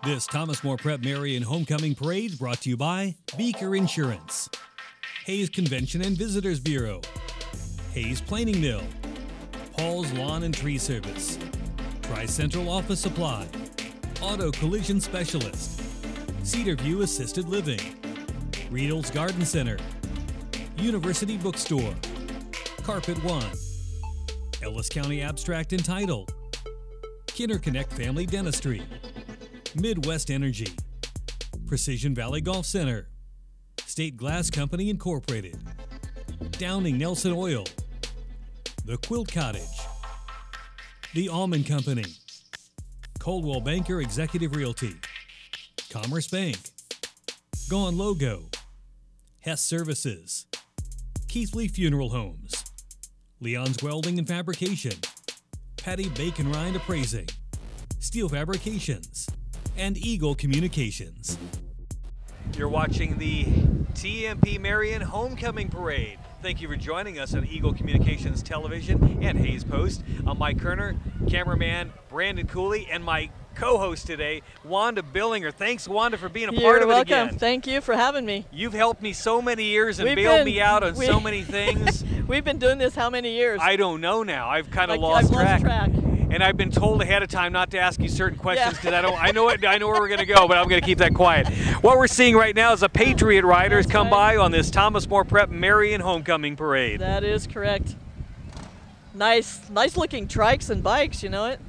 This Thomas More Prep Marian Homecoming Parade is brought to you by Beaker Insurance, Hayes Convention and Visitors Bureau, Hayes Planing Mill, Paul's Lawn and Tree Service, Tri-Central Office Supply, Auto Collision Specialist, Cedar View Assisted Living, Riedel's Garden Center, University Bookstore, Carpet One, Ellis County Abstract and Title, KinderConnect Family Dentistry, Midwest Energy, Precision Valley Golf Center, State Glass Company Incorporated, Downing Nelson Oil, The Quilt Cottage, The Almond Company, Coldwell Banker Executive Realty, Commerce Bank, Gone Logo, Hess Services, Keithley Funeral Homes, Leon's Welding and Fabrication, Patty Bacon Rind Appraising, Steel Fabrications, and Eagle Communications. You're watching the TMP-Marian Homecoming Parade. Thank you for joining us on Eagle Communications Television and Hayes Post. I'm Mike Kerner, cameraman Brandon Cooley, and my co-host today, Wanda Billinger. Thanks, Wanda, for being a part of it again. You're welcome. Thank you for having me. You've helped me so many years and bailed me out on so many things. We've been doing this how many years? I don't know now. I've kind of lost track. And I've been told ahead of time not to ask you certain questions because I know where we're going to go, but I'm going to keep that quiet. What we're seeing right now is the Patriot Riders come by on this Thomas More Prep Marian Homecoming Parade. That is correct. Nice looking trikes and bikes, you know it?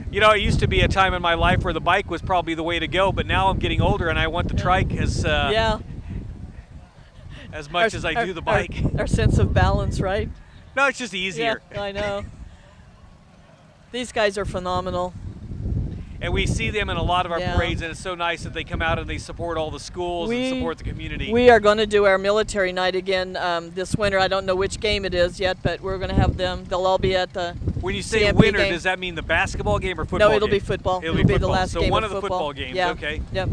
You know, it used to be a time in my life where the bike was probably the way to go, but now I'm getting older and I want the trike as much as I do the bike. Our sense of balance, right? No, it's just easier. Yeah, I know. These guys are phenomenal. And we see them in a lot of our parades, and it's so nice that they come out and they support all the schools and support the community. We are going to do our military night again this winter. I don't know which game it is yet, but we're going to have them. They'll all be at the When you say TMP winter, game. Does that mean the basketball game or football game? No, it'll be football. It'll be the last so game one of of the football. football games, yeah. okay. Yep.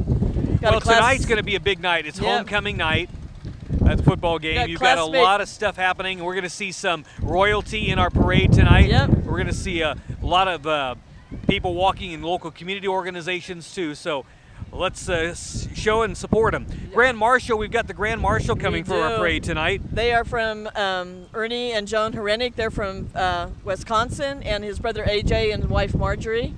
Well, tonight's going to be a big night. It's homecoming night. That's football game. You've got a lot of stuff happening. We're going to see some royalty in our parade tonight. Yep. We're going to see a lot of people walking in local community organizations too. So let's show and support them. Yep. Grand Marshal, we've got the Grand Marshal coming for our parade tonight. They are from Ernie and Joan Herenick. They're from Wisconsin, and his brother AJ and wife Marjorie.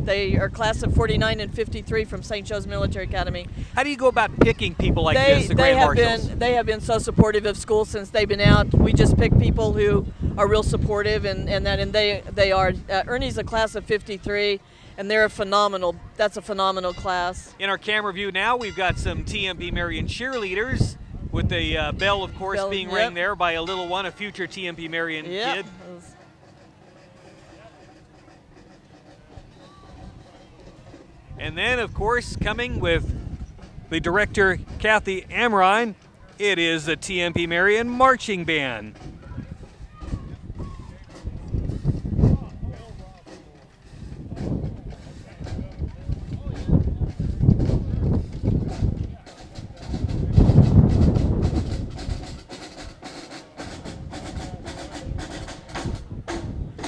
They are class of 49 and 53 from St. Joe's Military Academy. How do you go about picking people like this, the Grand Marshals? They have been so supportive of school since they've been out. We just pick people who are real supportive, and they are. Ernie's a class of 53, and they're a phenomenal. That's a phenomenal class. In our camera view now, we've got some TMP-Marian cheerleaders with the bell, of course, being rang there by a little one, a future TMP-Marian kid. And then, of course, coming with the director, Kathy Amrine, it is the TMP-Marian Marching Band.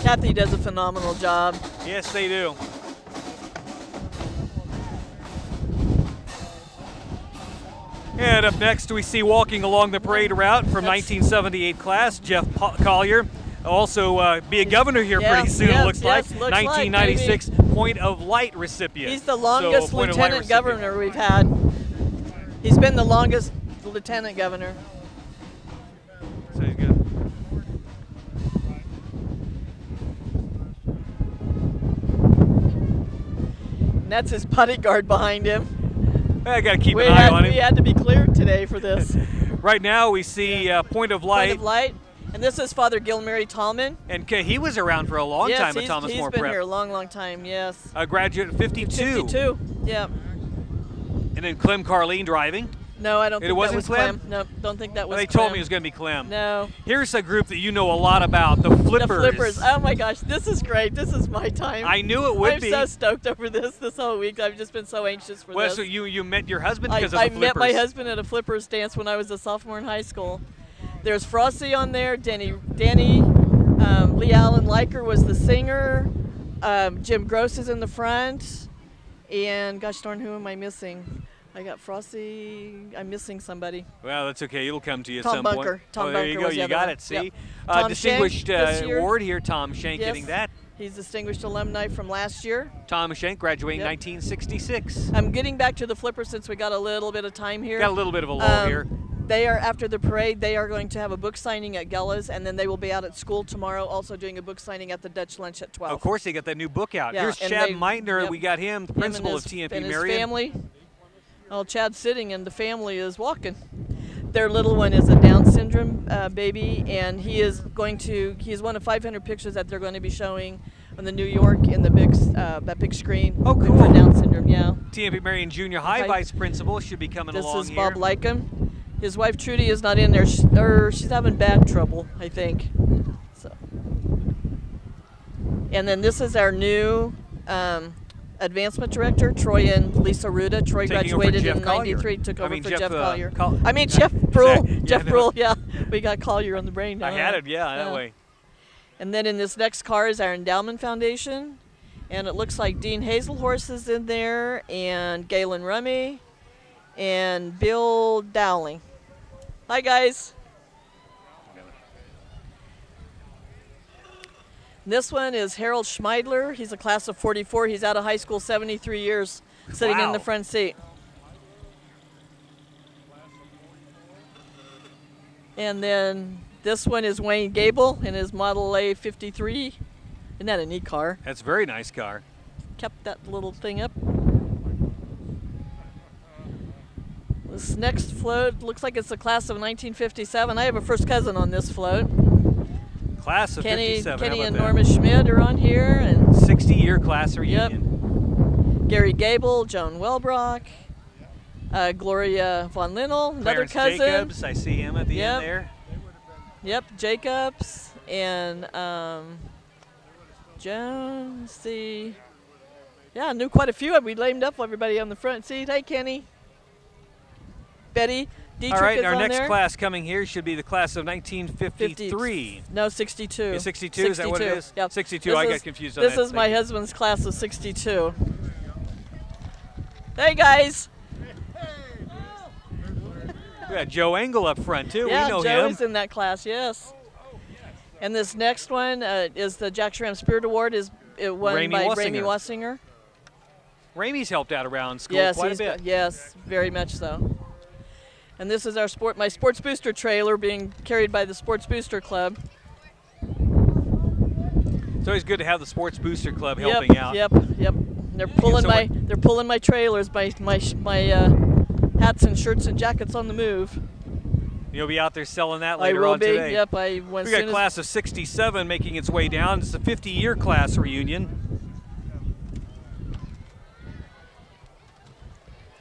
Kathy does a phenomenal job. Yes, they do. And up next, we see walking along the parade route from 1978 class, Jeff Collier. Also be a governor here pretty soon, it looks like. 1996 Point of Light recipient. He's the longest lieutenant governor we've had. He's been the longest lieutenant governor. So he's good. And that's his bodyguard behind him. I got to keep an eye on him. We had to be cleared today for this. Right now we see Point of Light. Point of Light. And this is Father Gilmary Tallman. And he was around for a long time at Thomas More Prep. He's been here a long time, yes. A graduate of 52. 52, yeah. And then Clem Carlene driving. No, I don't think that was Clem. No, don't think that was They told me it was going to be Clem. No. Here's a group that you know a lot about, the Flippers. The Flippers. Oh my gosh, this is great. This is my time. I knew it would be. I'm so stoked over this whole week. I've just been so anxious for this. Well, so you met your husband because of the Flippers. I met my husband at a Flippers dance when I was a sophomore in high school. There's Frosty on there. Danny Lee Allen Liker was the singer. Jim Gross is in the front. And gosh darn, who am I missing? I got Frosty. I'm missing somebody. Well, that's okay. It'll come to you at Tom some Bunker. point. Tom there Bunker you go. was the You other got one. it. See, Yep. Tom distinguished Schenk this year. award here. Tom Schenk Yes. getting that. He's distinguished alumni from last year. Tom Schenk graduating Yep. 1966. I'm getting back to the flipper since we got a little bit of time here. Got a little bit of a lull here. They are, after the parade, they are going to have a book signing at Gella's, and then they will be out at school tomorrow also doing a book signing at the Dutch Lunch at 12. Of course, they got that new book out. Yeah, Here's and Chad they- Meitner. yep. We got him, the Him principal and of his, TMP-Marian. and his family. Oh, Chad's sitting and the family is walking. Their little one is a Down syndrome baby, and he's one of 500 pictures that they're going to be showing on the New York in the that big screen. Oh, cool. For Down syndrome, yeah. TMP-Marian Junior High Hi. Vice Principal should be coming This along is here. Bob Lycum. His wife Trudy is not in there. She's having back trouble, I think. So. And then this is our new advancement director, Troy and Lisa Ruda. Troy Taking over for graduated Jeff in Collier. '93, took over for Jeff Collier. Jeff Jeff Brule. Yeah, Jeff no. Brule, yeah. We got Collier on the brain now. I had it, yeah, that way. And then in this next car is our endowment foundation. And it looks like Dean Hazelhorse is in there, and Galen Rummy, and Bill Dowling. Hi, guys. This one is Harold Schmeidler. He's a class of 44. He's out of high school 73 years, sitting in the front seat. And then this one is Wayne Gable in his Model A 53. Isn't that a neat car? That's a very nice car. Kept that little thing up. This next float looks like it's a class of 1957. I have a first cousin on this float. Class of 57. Kenny How and about Norma Schmidt are on here, and 60-year class reunion. Yep. Gary Gable, Joan Welbrock, Gloria Von Linnell, another Clarence cousin. Jacobs, I see him at the Yep. end there. Yep, Jacobs and Joan. See, yeah, I knew quite a few. We lamed up everybody on the front seat. Hey, Kenny. Betty. Dietrich All right, is our on next there. class coming here should be the class of 1953. No, 62. Is 62? Is that what it is? Yep. 62. This I is- got confused on that. This is my husband's class of 62. Hey, guys. We got Joe Engel up front, too. Yeah, we know Joe him. is in that class, yes. And this next one is the Jack Schramm Spirit Award. Is it won Ramey by Wassinger. Ramey Wassinger. Ramey's helped out around school Yes, quite a bit. yes, very much so. And this is my Sports Booster trailer being carried by the Sports Booster Club. It's always good to have the Sports Booster Club helping out. Yep. They're pulling so they're pulling my trailers, my hats and shirts and jackets on the move. You'll be out there selling that I later will on be. today. Yep, We got class of 67 making its way down. It's the 50-year class reunion.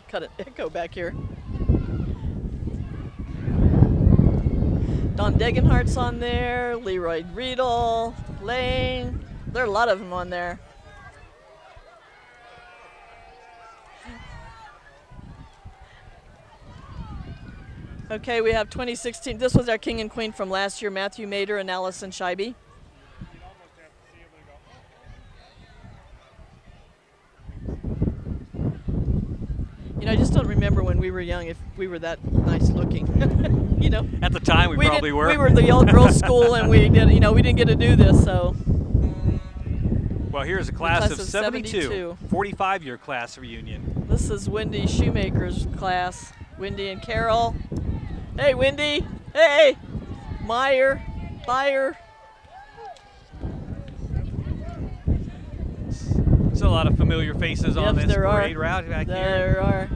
Cut an echo back here. Don Degenhardt's on there, Leroy Riedel, Lane. There are a lot of them on there. Okay, we have 2016. This was our king and queen from last year, Matthew Mader and Allison Scheibe. You know, I just don't remember when we were young if we were that nice looking. You know. At the time, we probably were. We were the old girls' school, and we didn't get to do this. So. Well, here's a class of 72. 72, 45-year class reunion. This is Wendy Shoemaker's class. Wendy and Carol. Hey, Wendy. Hey, Meyer, Byer. There's a lot of familiar faces on this there parade are. route back here. There are.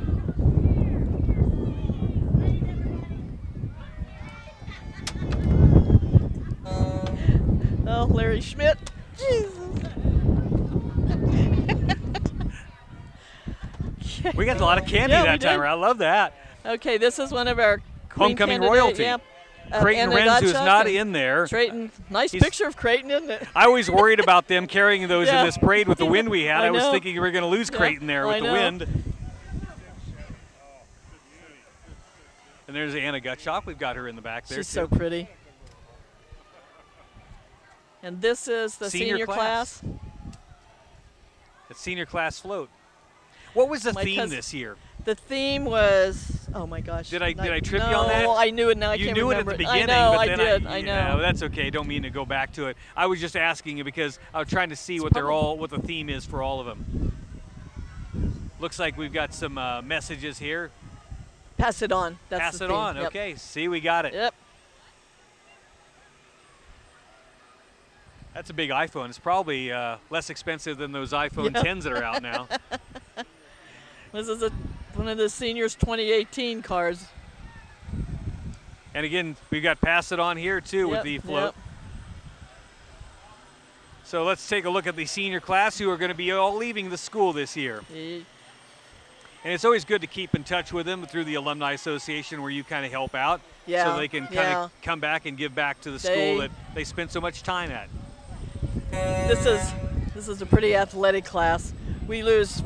Oh, Larry Schmidt. Jesus. We got a lot of candy Yeah, we that time did. around. I love that. Okay, this is one of our Queen Homecoming candidate, royalty. Yep. Creighton Anna Renz, who's Gottschalk not and in there. Creighton, nice He's- picture of Creighton, isn't it? I always worried about them carrying those Yeah. in this parade with the wind we had. I I was know. thinking we were going to lose Yeah, Creighton there I with the know. wind. And there's Anna Gottschalk. We've got her in the back there, She's too. so pretty. And this is the Senior senior class. class. It's senior class float. What was the My theme cousin- this year? The theme was, oh my gosh. Did I trip no, you on that? No, I knew it now. I You can't knew remember it at the beginning, I know, but I then did. I know. Yeah, that's okay. Don't mean to go back to it. I was just asking you because I was trying to see what the theme is for all of them. Looks like we've got some messages here. Pass it on. That's Pass the it theme. on. Yep. Okay. See, we got it. Yep. That's a big iPhone. It's probably less expensive than those iPhone 10s that are out now. This is one of the seniors' 2018 cars. And again, we've got Pass It On here too with the float. Yep. So let's take a look at the senior class who are going to be all leaving the school this year. And it's always good to keep in touch with them through the Alumni Association where you kind of help out. Yeah. So they can kind of come back and give back to the school that they spent so much time at. This is a pretty athletic class. We lose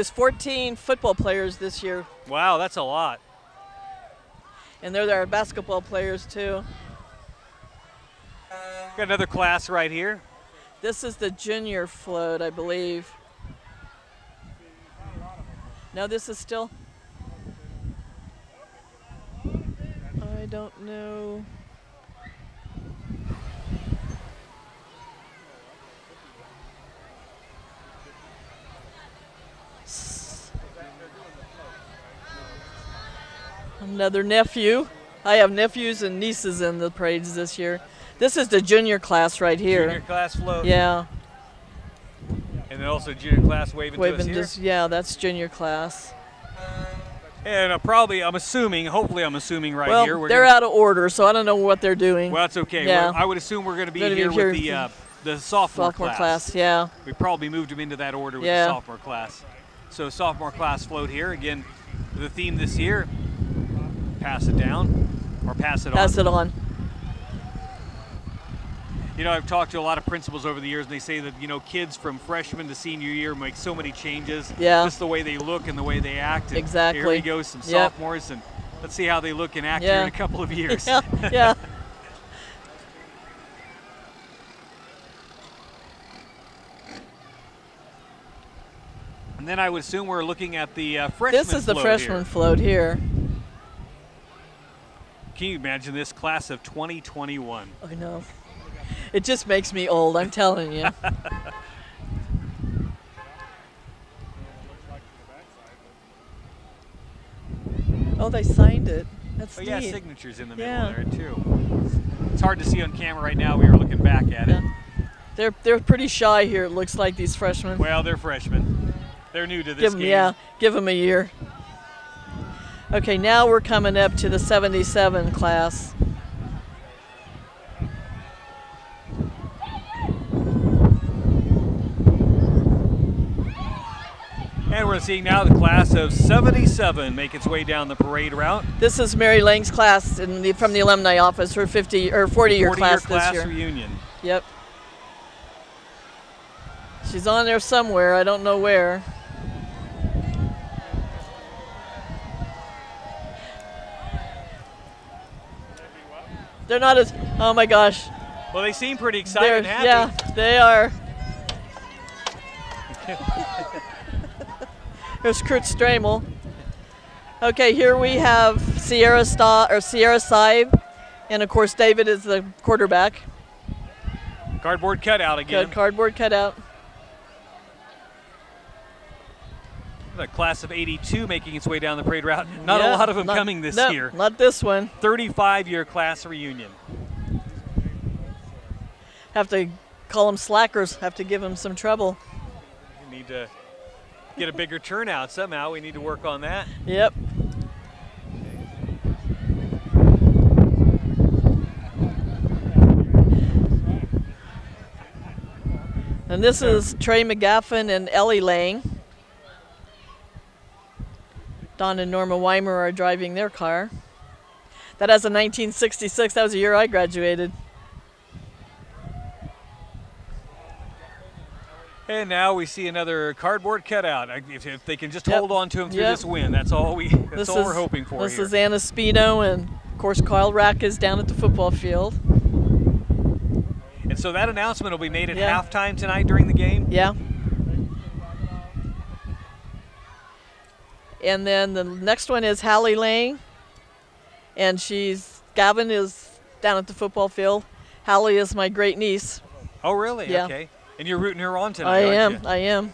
14 football players this year. Wow, that's a lot. And they're our basketball players too. Got another class right here. This is the junior float, I believe. No, this is still. I don't know. Another nephew. I have nephews and nieces in the parades this year. This is the junior class right here. Junior class float. Yeah. And then also junior class waving to us here. Yeah, that's junior class. And hopefully I'm assuming right well, here. They're out of order, so I don't know what they're doing. Well, that's okay. Yeah. I would assume we're going to be here with the sophomore class. Yeah. We probably moved them into that order with the sophomore class. So sophomore class float here. Again, the theme this year, pass it down or pass it on. Pass it on. You know, I've talked to a lot of principals over the years, and they say that, you know, kids from freshman to senior year make so many changes. Yeah. Just the way they look and the way they act. And exactly. Here we go, some sophomores, and let's see how they look and act here in a couple of years. Yeah. And then I would assume we're looking at the freshman float. This is the freshman float here. Can you imagine this class of 2021? I know. It just makes me old, I'm telling you. Oh, they signed it. That's neat. Yeah, signatures in the middle there too. It's hard to see on camera right now. We were looking back at it. They're pretty shy here. It looks like these freshmen. Well, they're freshmen. They're new to this game. Yeah, give them a year. Okay, now we're coming up to the 77 class. And we're seeing now the class of 77 make its way down the parade route. This is Mary Lang's class from the alumni office, her 40-year class this year. Reunion. Yep. She's on there somewhere. I don't know where. They're not as. Oh my gosh. Well, they seem pretty excited and happy. Yeah, they are. Here's Kurt Stramel. Okay, here we have Sierra Saib, and of course David is the quarterback. Cardboard cutout again. Good cardboard cutout. The class of 82 making its way down the parade route. Not a lot of them coming this year. Not this one. 35-year class reunion. Have to call them slackers. Have to give them some trouble. We need to get a bigger turnout somehow. We need to work on that. Yep. And this is Trey McGaffin and Ellie Lang. Don and Norma Weimer are driving their car. That has a 1966. That was the year I graduated. And now we see another cardboard cutout. If they can just hold on to him through this win, that's all we're hoping for. This is Anna Spino, and of course Kyle Rack is down at the football field. And so that announcement will be made at halftime tonight during the game? Yeah. And then the next one is Hallie Lang. And Gavin is down at the football field. Hallie is my great niece. Oh, really? Yeah. Okay. And you're rooting her on tonight, aren't you? I am.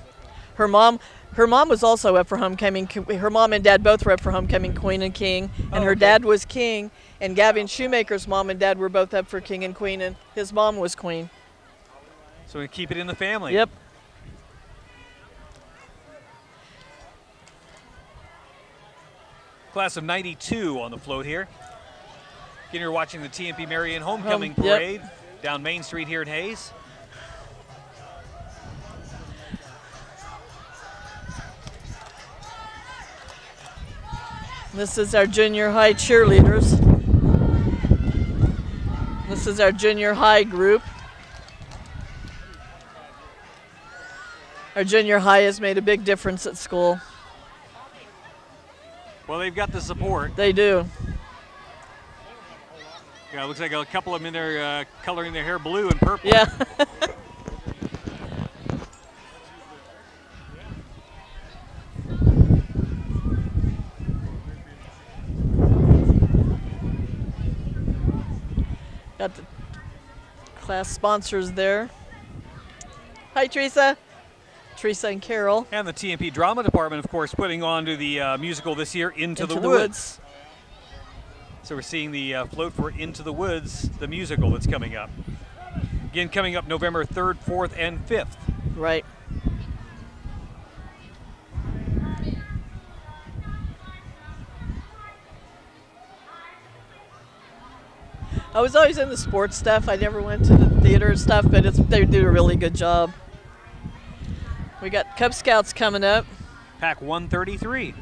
Her mom was also up for homecoming. Her mom and dad both were up for homecoming queen and king. And her dad was king. And Gavin Shoemaker's mom and dad were both up for king and queen. And his mom was queen. So we keep it in the family. Yep. Class of 92 on the float here. Again, you're watching the TMP-Marian Homecoming Parade down Main Street here in Hayes. This is our junior high cheerleaders. This is our junior high group. Our junior high has made a big difference at school. Well, they've got the support. They do. Yeah, it looks like a couple of them in there coloring their hair blue and purple. Yeah. Got the class sponsors there. Hi, Teresa. Teresa and Carol. And the TMP Drama Department, of course, putting on to the musical this year, Into the Woods. So we're seeing the float for Into the Woods, the musical that's coming up. Again, coming up November 3rd, 4th, and 5th. Right. I was always in the sports stuff. I never went to the theater and stuff, but they do a really good job. We got Cub Scouts coming up. Pack 133.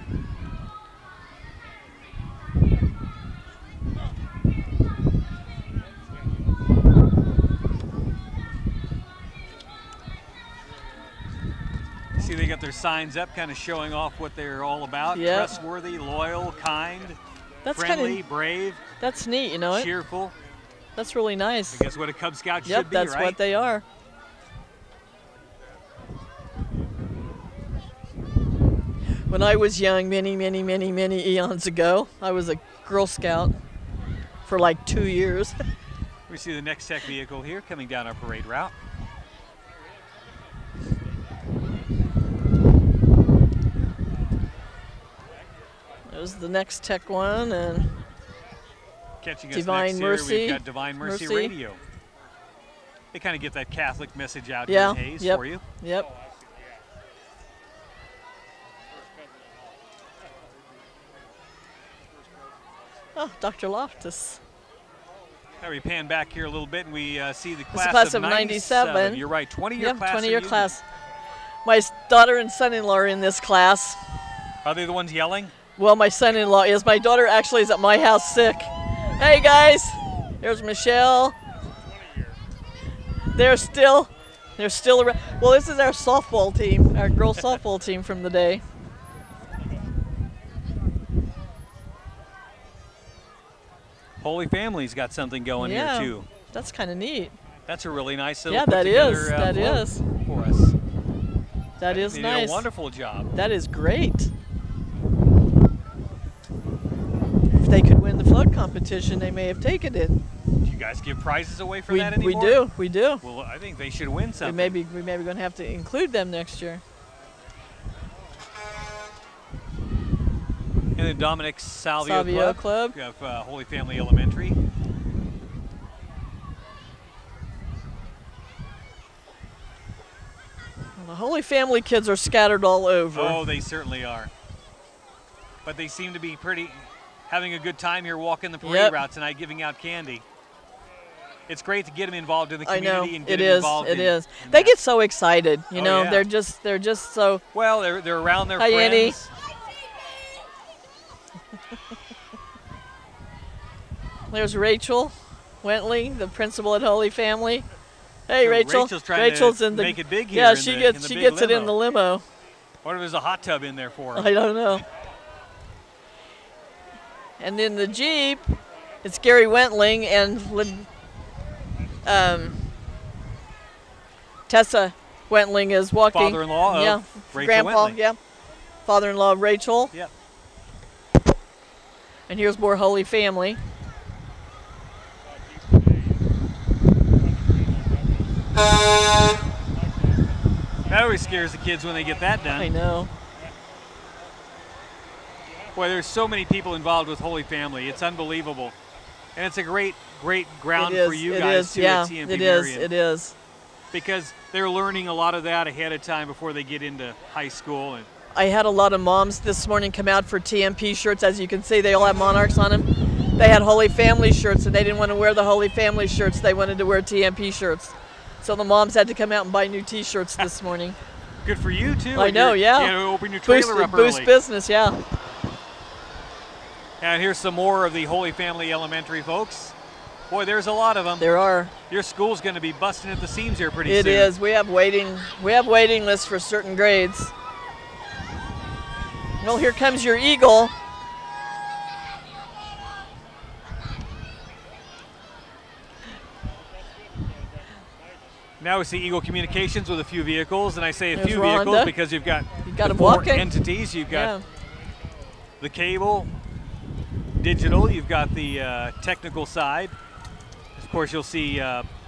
See, they got their signs up, kind of showing off what they're all about. Yep. Trustworthy, loyal, kind, That's friendly, brave. That's neat, you know. Cheerful. That's really nice. I guess what a Cub Scout should Yep, be, that's right? what they are. When I was young, many eons ago, I was a Girl Scout for like 2 years. We see the next tech vehicle here coming down our parade route. There's the next tech one, and catching us Divine next Mercy. here, we've got Divine Mercy Radio. They kind of get that Catholic message out yeah, here in Hayes yep, for you. Yep. Oh, Dr. Loftus. Now we pan back here a little bit and we see the It's class, of 97. You're right, 20-year class. 20-year class. My daughter and son-in-law are in this class. Are they the ones yelling? Well, my son-in-law is. My daughter actually is at my house sick. Hey, guys. There's Michelle. They're still around. Well, this is our softball team, our girls softball team from the day. Holy Family's got something going here too. That's kind of neat. That's a really nice little that is. That float is. for us. That is They nice. did a wonderful job. That is great. If they could win the float competition, they may have taken it. Do you guys give prizes away for that anymore? We do. Well, I think they should win something. We may be going to have to include them next year. And then Dominic's Salvio Club. of Holy Family Elementary. Well, the Holy Family kids are scattered all over. Oh, they certainly are. But they seem to be having a good time here walking the parade route tonight, giving out candy. It's great to get them involved in the community and get them involved. It is. They get so excited, you know. Yeah. They're just so. Well, they're around their Hi, friends. Annie. There's Rachel Wentley, the principal at Holy Family. Hey, So Rachel. Rachel's trying Rachel's to in the make it big here. Yeah, in she the gets big it in limo. the limo. What if there's a hot tub in there for them? I don't know. And then the Jeep, it's Gary Wentling and Tessa Wentling is walking. Father-in-law of Rachel Grandpa, Wentling. yeah. Father-in-law of Rachel. Yep. And here's more Holy Family. That always scares the kids when they get that done. I know. Boy, there's so many people involved with Holy Family. It's unbelievable. And it's a great ground for you guys too at TMP-Marian. It is. Because they're learning a lot of that ahead of time before they get into high school. And I had a lot of moms this morning come out for TMP shirts. As you can see, they all have monarchs on them. They had Holy Family shirts, and they didn't want to wear the Holy Family shirts. They wanted to wear TMP shirts. So the moms had to come out and buy new T-shirts this morning. Good for you too. I know, yeah. You know, open your trailer up boost early. business, yeah. And here's some more of the Holy Family Elementary folks. Boy, there's a lot of them. There are. Your school's going to be busting at the seams here pretty soon. It is. We have waiting lists for certain grades. Well, here comes your Eagle. Now we see Eagle Communications with a few vehicles, and I say a There's few Rhonda. vehicles because you've got them four walking. entities. You've got the cable, digital, you've got the technical side. Of course, you'll see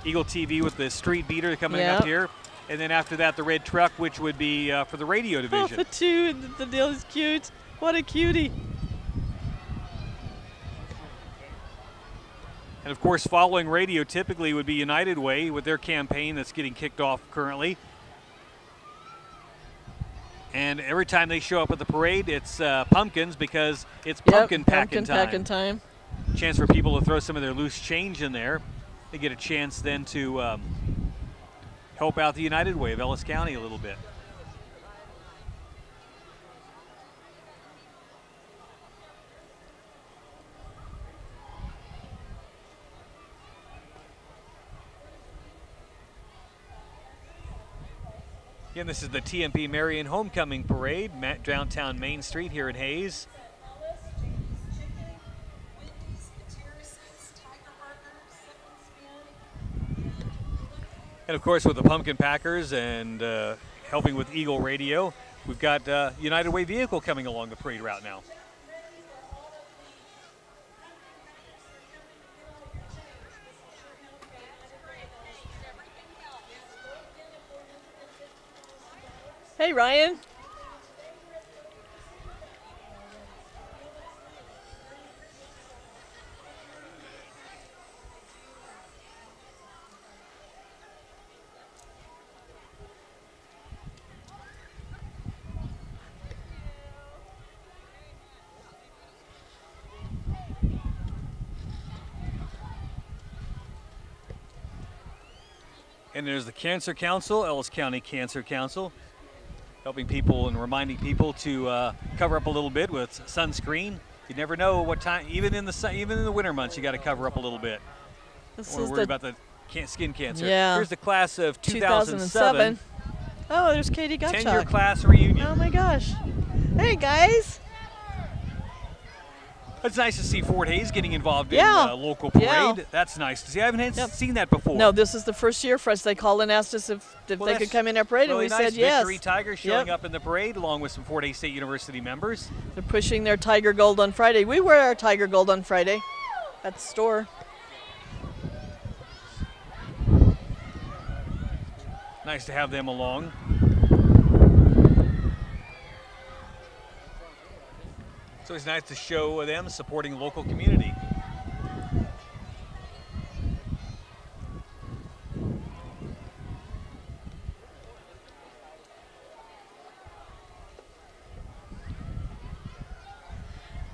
Eagle TV with the street beater coming up here. And then after that, the red truck, which would be for the radio division. Oh, the two, the deal is cute. What a cutie. And of course, following radio typically would be United Way with their campaign that's getting kicked off currently. And every time they show up at the parade, it's pumpkins because it's pumpkin packing time. Chance for people to throw some of their loose change in there. They get a chance then to help out the United Way of Ellis County a little bit. Again, this is the TMP-Marian Homecoming Parade, downtown Main Street here in Hayes. And of course, with the Pumpkin Packers and helping with Eagle Radio, we've got United Way vehicle coming along the parade route now. Hey, Ryan. And there's the Cancer Council, Ellis County Cancer Council, helping people and reminding people to cover up a little bit with sunscreen. You never know what time, even in the winter months, you got to cover up a little bit. We're worried about the skin cancer. Yeah. Here's the class of 2007. Oh, there's Katie Gottschalk. 10-year class reunion. Oh my gosh. Hey guys. It's nice to see Fort Hays getting involved in a local parade. Yeah. That's nice to see. I haven't seen that before. No, this is the first year for us. They called and asked us if they could come in our parade, really and we nice. said yes. Victory Tigers showing up in the parade along with some Fort Hays State University members. They're pushing their Tiger Gold on Friday. We wear our Tiger Gold on Friday at the store. Nice to have them along. So it's nice to show them supporting local community.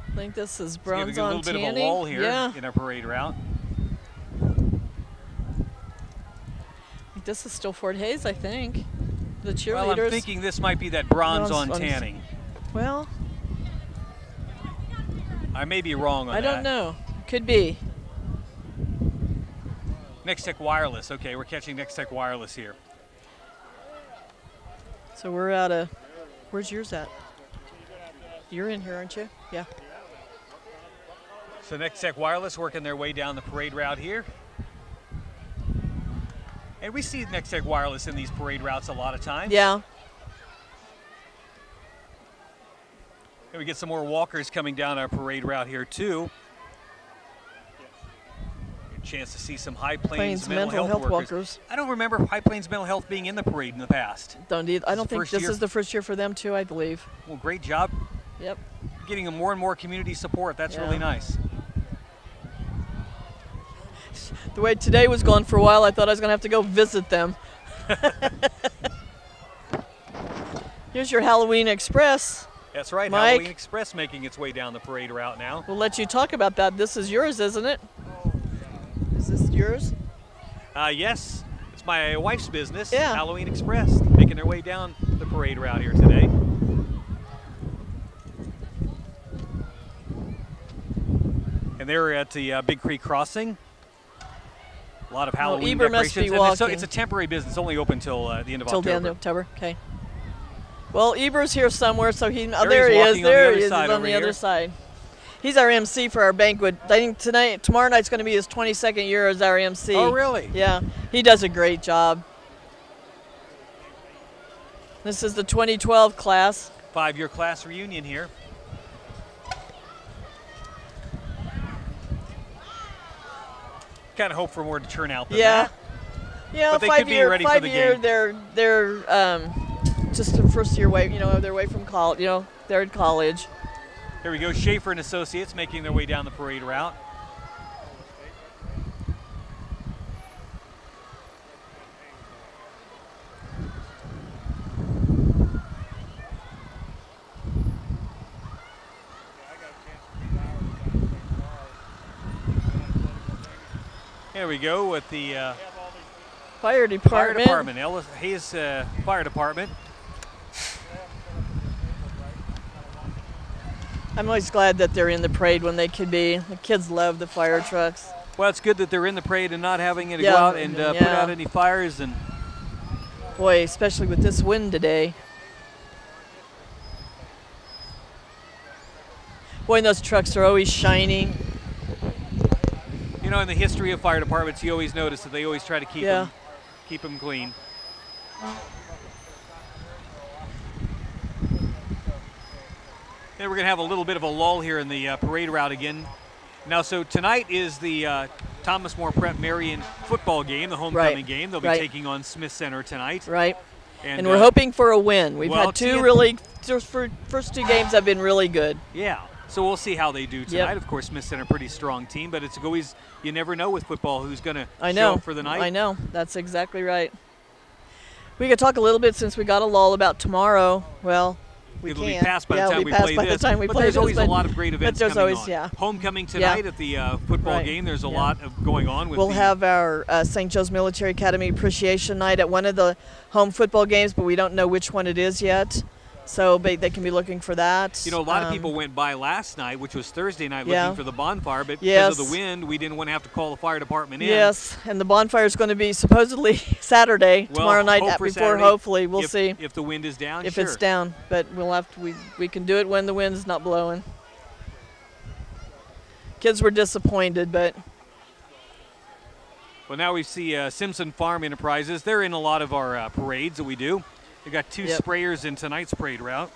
I think this is bronze so on a little tanning. bit of a lull here in our parade route. I think this is still Fort Hays, I think. The cheerleaders. Well, I'm thinking this might be that bronze on tanning. Well, I may be wrong on that. I don't know. Could be. Next Tech Wireless. Okay, we're catching Next Tech Wireless here. So we're out of, where's yours at? You're in here, aren't you? Yeah. So Next Tech Wireless working their way down the parade route here. And we see Next Tech Wireless in these parade routes a lot of times. Yeah. And we get some more walkers coming down our parade route here too. A chance to see some High Plains mental health workers. I don't remember High Plains Mental Health being in the parade in the past. Don't either. I don't think this is the first year for them too, I believe. Well, great job. Yep. Getting more and more community support. That's really nice. The way today was going for a while, I thought I was going to have to go visit them. Here's your Halloween Express. That's right, Mike. Halloween Express making its way down the parade route now. We'll let you talk about that. This is yours, isn't it? Is this yours? Yes, it's my wife's business, Yeah. Halloween Express, making their way down the parade route here today. And they're at the Big Creek Crossing. A lot of Halloween decorations. And it's a temporary business, only open till the end of October. Till the end of October, okay. Well, Eber's here somewhere, so there he is. There he is on the other side. He's our MC for our banquet. I think tomorrow night's going to be his 22nd year as our MC. Oh, really? Yeah, he does a great job. This is the 2012 class. 5-year class reunion here. Kind of hope for more to turn out than that. Yeah, but they could be ready for the game. They're just the first year away. You know, they're away from college. You know, they're in college. Here we go, Schaefer and Associates making their way down the parade route. Here we go with the Fire Department. Hayes Fire Department. I'm always glad that they're in the parade when they could be. The kids love the fire trucks. Well, it's good that they're in the parade and not having to go out and put out any fires. And boy, especially with this wind today. Boy, and those trucks are always shining. You know, in the history of fire departments, you always notice that they always try to keep them clean. Then we're going to have a little bit of a lull here in the parade route again. Now, so tonight is the Thomas More Prep Marian football game, the homecoming game. They'll be taking on Smith Center tonight. Right. And we're hoping for a win. We've had first two games have been really good. Yeah. So we'll see how they do tonight. Of course, Smith Center, pretty strong team, but it's always, you never know with football who's going to show up for the night. I know. That's exactly right. We could talk a little bit since we got a lull about tomorrow. Well, it'll be past by the time we play this. But there's always a lot of great events coming on. Homecoming tonight at the football game. There's a lot of going on. We'll have our St. Joe's Military Academy Appreciation Night at one of the home football games, but we don't know which one it is yet. So they can be looking for that. You know, a lot of people went by last night, which was Thursday night, looking for the bonfire, but because of the wind, we didn't want to have to call the fire department in. Yes, and the bonfire is going to be supposedly Saturday, tomorrow night before, Saturday, hopefully. We'll see. If the wind is down, If it's down, but we'll have to, we can do it when the wind's not blowing. Kids were disappointed, but... Well, now we see Simpson Farm Enterprises. They're in a lot of our parades that we do. We've got two sprayers in tonight's parade route.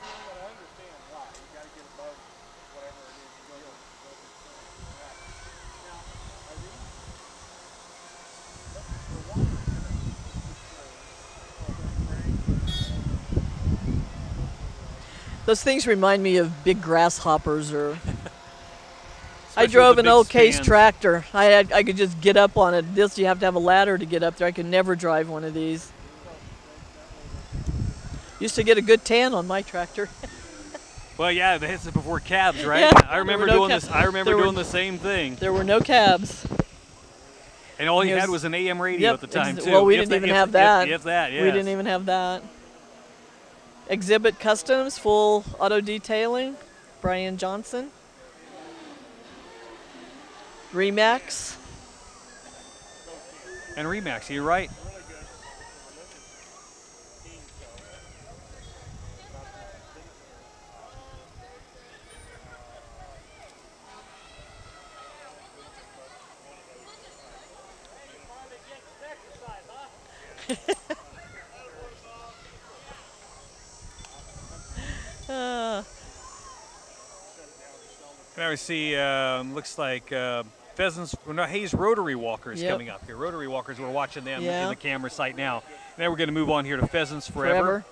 Those things remind me of big grasshoppers. Or I drove an old Case tractor. I could just get up on it. This, you have to have a ladder to get up there. I could never drive one of these. Used to get a good tan on my tractor. Well, yeah, this is before cabs, right? Yeah, I remember doing this. I remember doing the same thing. There were no cabs. And all you had was an AM radio at the time, too. Well, we didn't even have that. If that, yes. We didn't even have that. Exhibit Customs, full auto detailing. Brian Johnson. Remax. And Remax, you're right. Now we see, looks like pheasants, no, Hayes Rotary Walkers coming up here. Rotary Walkers, we're watching them in the camera site now. Now we're going to move on here to Pheasants Forever.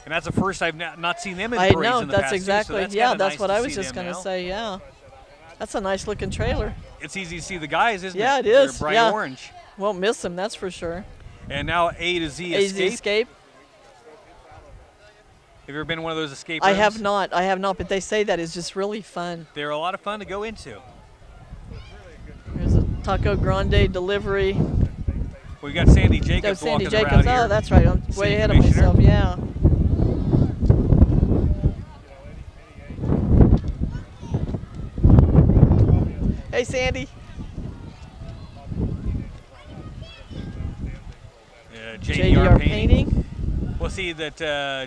And that's the first I've not seen them in parades in the past. I know, that's exactly, so that's that's nice what I was just going to say, That's a nice looking trailer. It's easy to see the guys, isn't it? Yeah, it is. They're bright orange. Won't miss them, that's for sure. And now A to Z Escape. Have you ever been in one of those escape rooms? I have not, but they say that is just really fun. They're a lot of fun to go into. There's a Taco Grande delivery. We got Sandy Jacobs walking around here. Oh, that's right. I'm way ahead of myself, Hey, Sandy. JDR Painting. We'll see that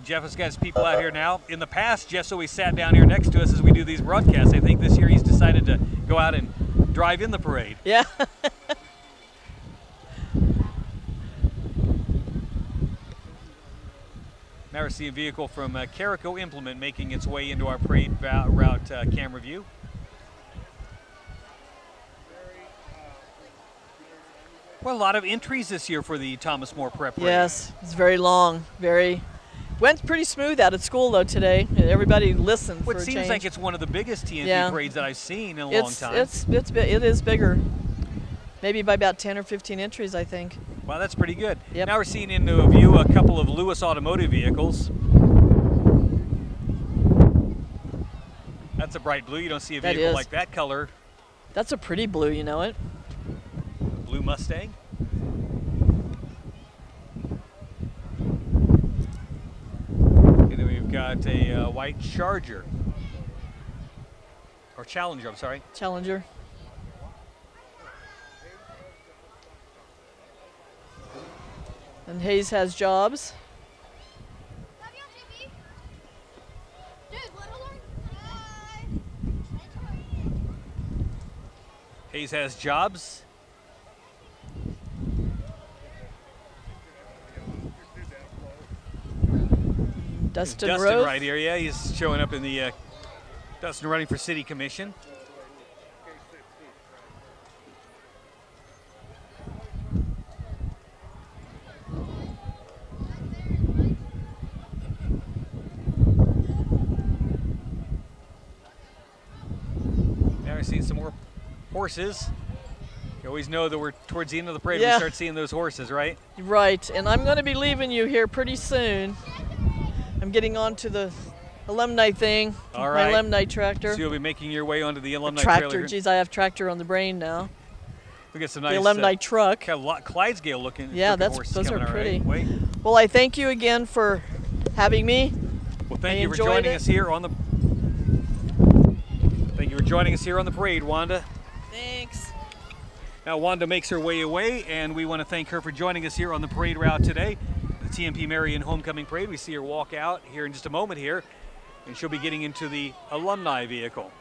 Jeff has got his people out here now. In the past, Jeff's always sat down here next to us as we do these broadcasts. I think this year he's decided to go out and drive in the parade. Yeah. Now we're seeing a vehicle from Carico Implement making its way into our parade route camera view. Well, a lot of entries this year for the Thomas More Prep Parade. Yes, it's very long. Went pretty smooth out at school though today. Everybody listened. Well, it seems like it's one of the biggest TNT parades that I've seen in a long time. It is bigger. Maybe by about 10 or 15 entries, I think. Wow, that's pretty good. Yep. Now we're seeing into view a couple of Lewis Automotive vehicles. That's a bright blue. You don't see a vehicle like that color. That's a pretty blue, you know it. Blue Mustang. And then we've got a white Charger. Or Challenger, I'm sorry. Challenger. And Hayes has jobs. Hayes has jobs. Dustin right here, yeah, he's showing up in the Dustin running for City Commission. Now we're seeing some more horses. You always know that we're towards the end of the parade when we start seeing those horses, right? Right, and I'm going to be leaving you here pretty soon. I'm getting on to the Alumni thing, my Alumni tractor. So you'll be making your way onto the Alumni tractor. trailer. Geez, I have tractor on the brain now. We get some nice the Alumni truck. Got a lot Clydesdale looking. Yeah, horses those are pretty. Right? Well, I thank you again for having me. Well, thank you for joining us here on the. Thank you for joining us here on the parade, Wanda. Thanks. Now Wanda makes her way away, and we want to thank her for joining us here on the parade route today. The TMP-Marian Homecoming Parade. We see her walk out here in just a moment here, and she'll be getting into the Alumni vehicle.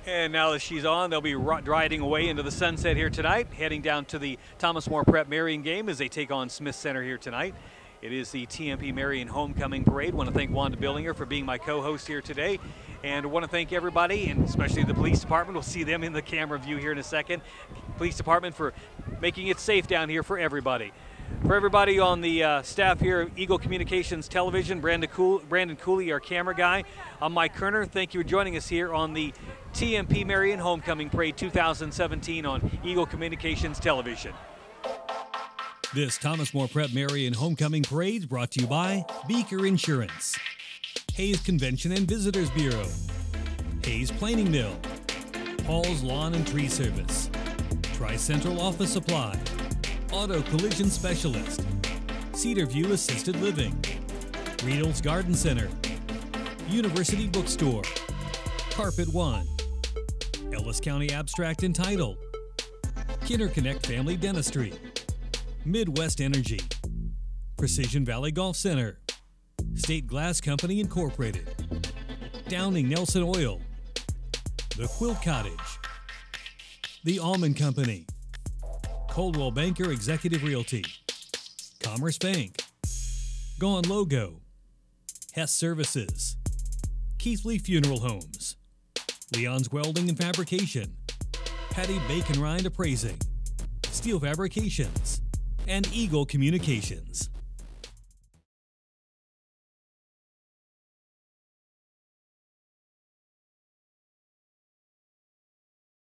And now that she's on, they'll be riding away into the sunset here tonight, heading down to the Thomas More Prep Marian game as they take on Smith Center here tonight. It is the TMP-Marian Homecoming Parade. I want to thank Wanda Billinger for being my co-host here today. And I want to thank everybody, and especially the police department. We'll see them in the camera view here in a second. Police department for making it safe down here for everybody. For everybody on the staff here of Eagle Communications Television, Brandon Cooley, our camera guy. I'm Mike Kerner. Thank you for joining us here on the TMP-Marian Homecoming Parade 2017 on Eagle Communications Television. This Thomas More Prep Marian Homecoming Parade is brought to you by Beaker Insurance, Hayes Convention and Visitors Bureau, Hayes Planing Mill, Paul's Lawn and Tree Service, Tri-Central Office Supply, Auto Collision Specialist, Cedarview Assisted Living, Riedel's Garden Center, University Bookstore, Carpet One, Ellis County Abstract and Title, KinderConnect Family Dentistry, Midwest Energy, Precision Valley Golf Center, State Glass Company Incorporated, Downing Nelson Oil, The Quilt Cottage, The Almond Company, Coldwell Banker Executive Realty, Commerce Bank, Gone Logo, Hess Services, Keithley Funeral Homes, Leon's Welding and Fabrication, Patty Bacon Rind Appraising, Steel Fabrications, and Eagle Communications.